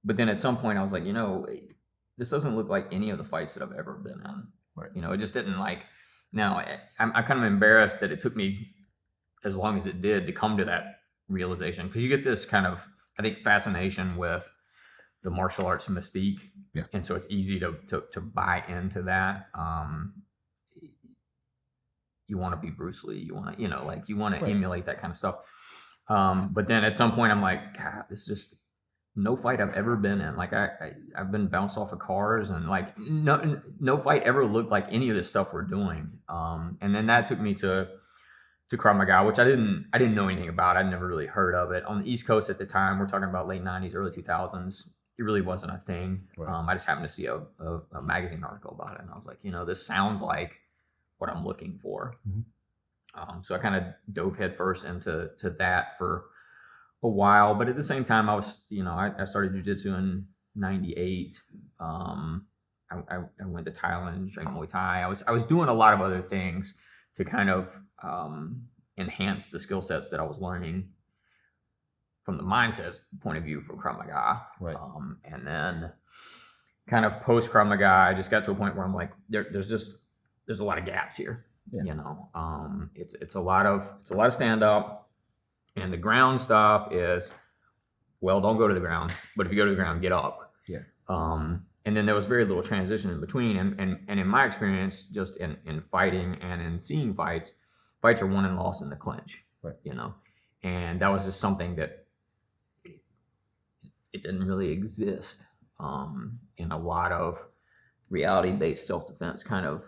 but then at some point I was like, this doesn't look like any of the fights that I've ever been in. Right. It just didn't like. Now I'm kind of embarrassed that it took me as long as it did to come to that realization, because you get this kind of, I think, fascination with the martial arts mystique, and so it's easy to buy into that. You want to be Bruce Lee, you want to, you want to emulate that kind of stuff. But then at some point I'm like, God, this is just no fight I've ever been in. Like I've been bounced off of cars, and like no fight ever looked like any of this stuff we're doing. And then that took me to Krav Maga, which I didn't know anything about. I'd never really heard of it. On the East Coast at the time, we're talking about late 90s, early 2000s. It really wasn't a thing. Right. I just happened to see a magazine article about it, and I was like, this sounds like what I'm looking for. Mm-hmm. So I kind of dove headfirst into that for a while. But at the same time, I was, I started Jiu-Jitsu in 98. I went to Thailand, trained Muay Thai. I was doing a lot of other things to kind of enhance the skill sets that I was learning from the mindset point of view from Krav Maga. Right. And then kind of post Krav Maga, I just got to a point where I'm like, there's a lot of gaps here. Yeah. It's a lot of stand up, and the ground stuff is, well, don't go to the ground, but if you go to the ground, get up. Yeah. And then there was very little transition in between. And in my experience, just in fighting and in seeing fights are won and lost in the clinch. Right. And that was just something that it didn't really exist in a lot of reality-based self-defense kind of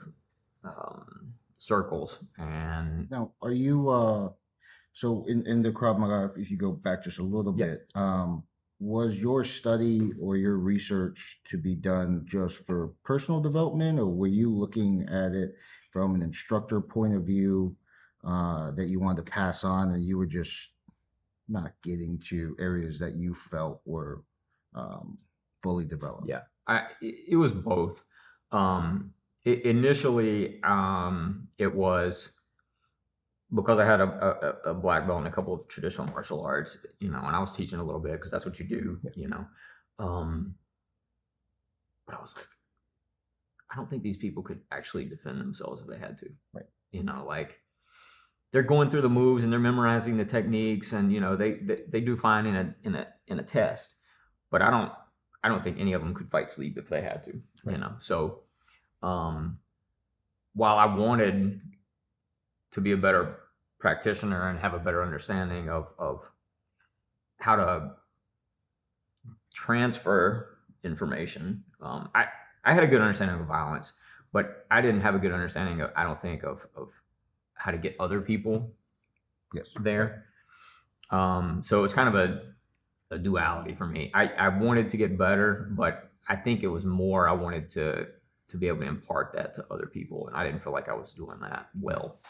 circles. And now, are you so in the Krav Maga, if you go back just a little bit, was your study or your research to be done just for personal development, or were you looking at it from an instructor point of view that you wanted to pass on, and you were just not getting to areas that you felt were fully developed? Yeah, it was both. Initially, it was because I had a black belt in a couple of traditional martial arts, and I was teaching a little bit because that's what you do, but I was like, I don't think these people could actually defend themselves if they had to. Right. Like they're going through the moves and they're memorizing the techniques, and they do fine in a test, but I don't think any of them could fight sleep if they had to. Right. So while I wanted to be a better practitioner and have a better understanding of how to transfer information, I had a good understanding of violence, but I didn't have a good understanding of, I don't think, of how to get other people there. So it's kind of a duality for me. I wanted to get better, but I think it was more I wanted to be able to impart that to other people, and I didn't feel like I was doing that well.